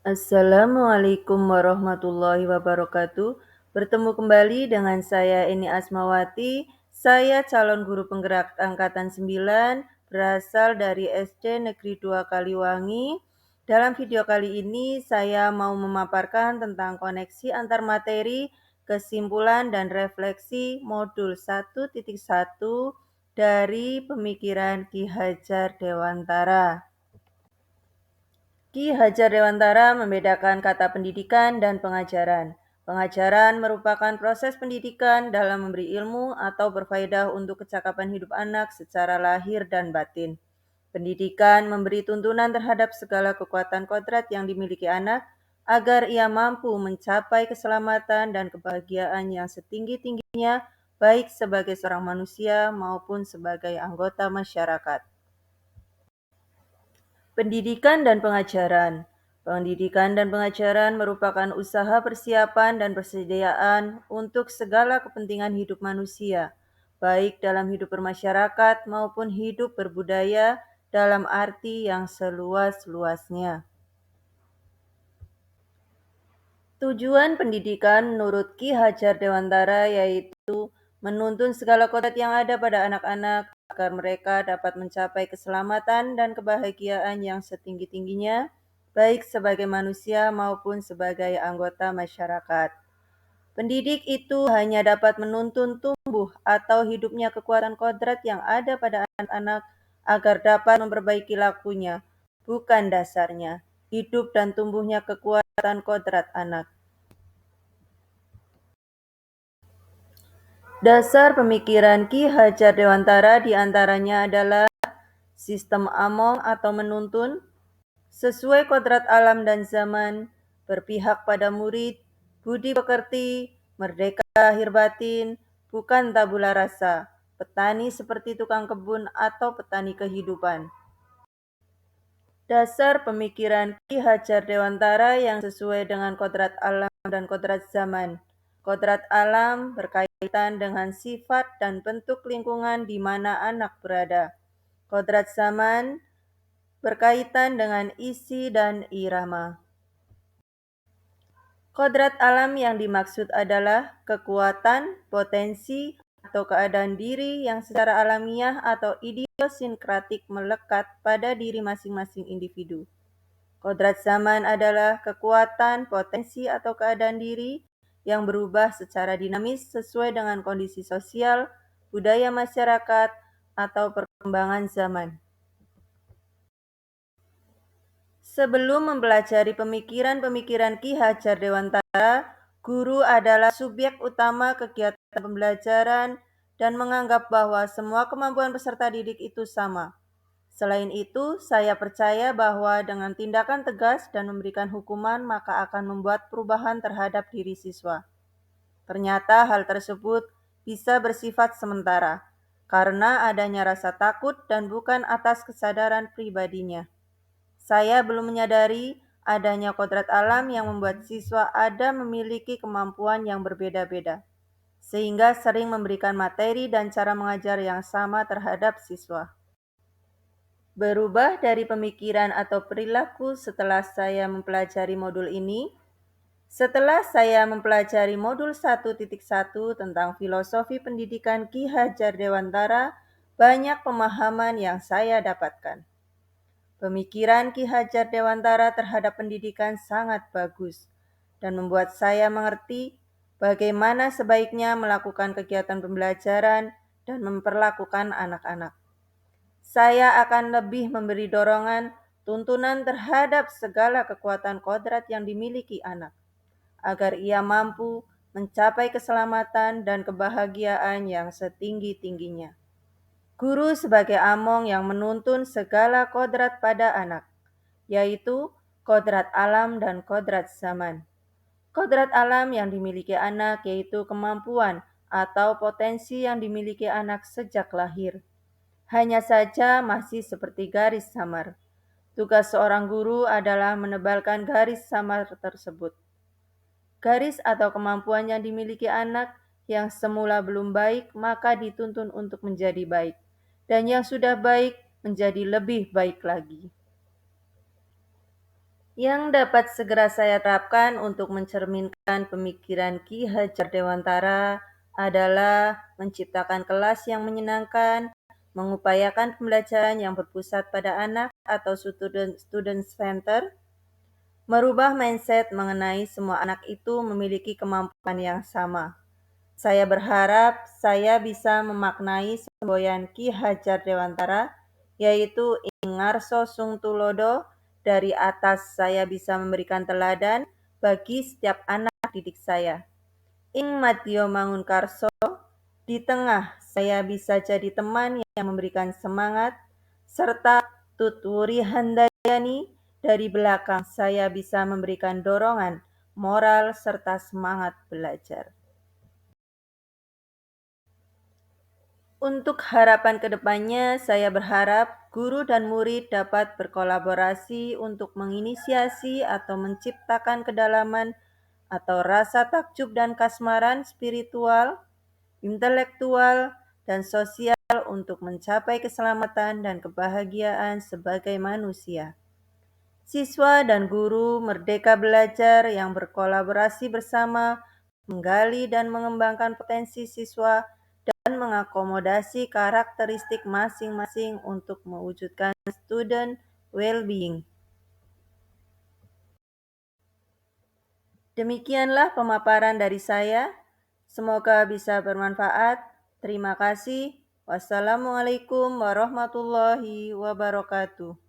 Assalamualaikum warahmatullahi wabarakatuh. Bertemu kembali dengan saya Eni Asmawati. Saya calon guru penggerak angkatan 9 berasal dari SD Negeri 2 Kaliwangi. Dalam video kali ini saya mau memaparkan tentang koneksi antar materi, kesimpulan dan refleksi modul 1.1 dari pemikiran Ki Hajar Dewantara. Ki Hajar Dewantara membedakan kata pendidikan dan pengajaran. Pengajaran merupakan proses pendidikan dalam memberi ilmu atau berfaedah untuk kecakapan hidup anak secara lahir dan batin. Pendidikan memberi tuntunan terhadap segala kekuatan kodrat yang dimiliki anak agar ia mampu mencapai keselamatan dan kebahagiaan yang setinggi-tingginya baik sebagai seorang manusia maupun sebagai anggota masyarakat. Pendidikan dan pengajaran. Pendidikan dan pengajaran merupakan usaha persiapan dan persediaan untuk segala kepentingan hidup manusia, baik dalam hidup bermasyarakat maupun hidup berbudaya dalam arti yang seluas-luasnya. Tujuan pendidikan menurut Ki Hajar Dewantara yaitu menuntun segala kodrat yang ada pada anak-anak agar mereka dapat mencapai keselamatan dan kebahagiaan yang setinggi-tingginya, baik sebagai manusia maupun sebagai anggota masyarakat. Pendidik itu hanya dapat menuntun tumbuh atau hidupnya kekuatan kodrat yang ada pada anak-anak agar dapat memperbaiki lakunya, bukan dasarnya, hidup dan tumbuhnya kekuatan kodrat anak. Dasar pemikiran Ki Hajar Dewantara diantaranya adalah sistem among atau menuntun, sesuai kodrat alam dan zaman, berpihak pada murid, budi pekerti, merdeka lahir batin, bukan tabula rasa, petani seperti tukang kebun atau petani kehidupan. Dasar pemikiran Ki Hajar Dewantara yang sesuai dengan kodrat alam dan kodrat zaman. Kodrat alam berkaitan dengan sifat dan bentuk lingkungan di mana anak berada. Kodrat zaman berkaitan dengan isi dan irama. Kodrat alam yang dimaksud adalah kekuatan, potensi, atau keadaan diri yang secara alamiah atau idiosinkratik melekat pada diri masing-masing individu. Kodrat zaman adalah kekuatan, potensi, atau keadaan diri yang berubah secara dinamis sesuai dengan kondisi sosial, budaya masyarakat, atau perkembangan zaman. Sebelum mempelajari pemikiran-pemikiran Ki Hajar Dewantara, guru adalah subjek utama kegiatan pembelajaran dan menganggap bahwa semua kemampuan peserta didik itu sama. Selain itu, saya percaya bahwa dengan tindakan tegas dan memberikan hukuman maka akan membuat perubahan terhadap diri siswa. Ternyata hal tersebut bisa bersifat sementara, karena adanya rasa takut dan bukan atas kesadaran pribadinya. Saya belum menyadari adanya kodrat alam yang membuat siswa ada memiliki kemampuan yang berbeda-beda, sehingga sering memberikan materi dan cara mengajar yang sama terhadap siswa. Berubah dari pemikiran atau perilaku setelah saya mempelajari modul ini. Setelah saya mempelajari modul 1.1 tentang filosofi pendidikan Ki Hajar Dewantara, banyak pemahaman yang saya dapatkan. Pemikiran Ki Hajar Dewantara terhadap pendidikan sangat bagus dan membuat saya mengerti bagaimana sebaiknya melakukan kegiatan pembelajaran dan memperlakukan anak-anak. Saya akan lebih memberi dorongan, tuntunan terhadap segala kekuatan kodrat yang dimiliki anak, agar ia mampu mencapai keselamatan dan kebahagiaan yang setinggi-tingginya. Guru sebagai among yang menuntun segala kodrat pada anak, yaitu kodrat alam dan kodrat zaman. Kodrat alam yang dimiliki anak yaitu kemampuan atau potensi yang dimiliki anak sejak lahir. Hanya saja masih seperti garis samar. Tugas seorang guru adalah menebalkan garis samar tersebut. Garis atau kemampuan yang dimiliki anak yang semula belum baik maka dituntun untuk menjadi baik, dan yang sudah baik menjadi lebih baik lagi. Yang dapat segera saya terapkan untuk mencerminkan pemikiran Ki Hajar Dewantara adalah menciptakan kelas yang menyenangkan, mengupayakan pembelajaran yang berpusat pada anak atau student center, merubah mindset mengenai semua anak itu memiliki kemampuan yang sama. Saya berharap saya bisa memaknai semboyan Ki Hajar Dewantara, yaitu Ingarso Sung Tulodo, dari atas saya bisa memberikan teladan bagi setiap anak didik saya. Ing Madyo Mangunkarso, di tengah saya bisa jadi teman yang memberikan semangat, serta Tutwuri Handayani, dari belakang saya bisa memberikan dorongan, moral, serta semangat belajar. Untuk harapan ke depannya, saya berharap guru dan murid dapat berkolaborasi untuk menginisiasi atau menciptakan kedalaman atau rasa takjub dan kasmaran spiritual, intelektual, dan sosial untuk mencapai keselamatan dan kebahagiaan sebagai manusia. Siswa dan guru merdeka belajar yang berkolaborasi bersama, menggali dan mengembangkan potensi siswa dan mengakomodasi karakteristik masing-masing untuk mewujudkan student well-being. Demikianlah pemaparan dari saya. Semoga bisa bermanfaat. Terima kasih. Wassalamualaikum warahmatullahi wabarakatuh.